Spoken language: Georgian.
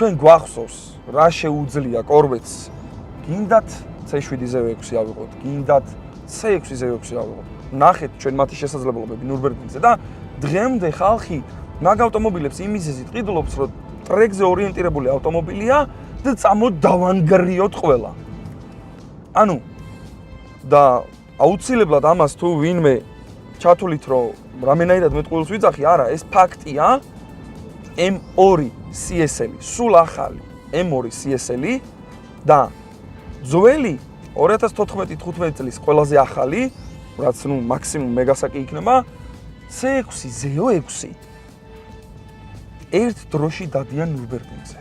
ჩვენ გვახსოვს რა შეუძლია კორვეტს გინდათ C7-ზე 6 ავიღოთ, გინდათ C6-ზე 6 ავიღოთ. ნახეთ ჩვენ მათი შესაძლებლობები ნურბურგრინგზე და დღემდე ხალხი მაგ ავტომობილებს იმ მიზეზით ყიდულობს, რომ ტრეკზე ორიენტირებული ავტომობილია და წამოდ დავანგრიოთ ყველა. ანუ და აუცილებლად ამას თუ ვინმე ჩათვლით, რომ რამენაირად მეტყვილს ვიძახი, არა, ეს ფაქტია. M2 CSL, სულ ახალი M2 CSL და ძველი 2014-15 წლის ყველაზე ახალი, რაც ნუ მაქსიმუმ მეგასაკი იქნება, C6 Zeo 6 ერთ დროში დადიან ნურბურგრინგზე.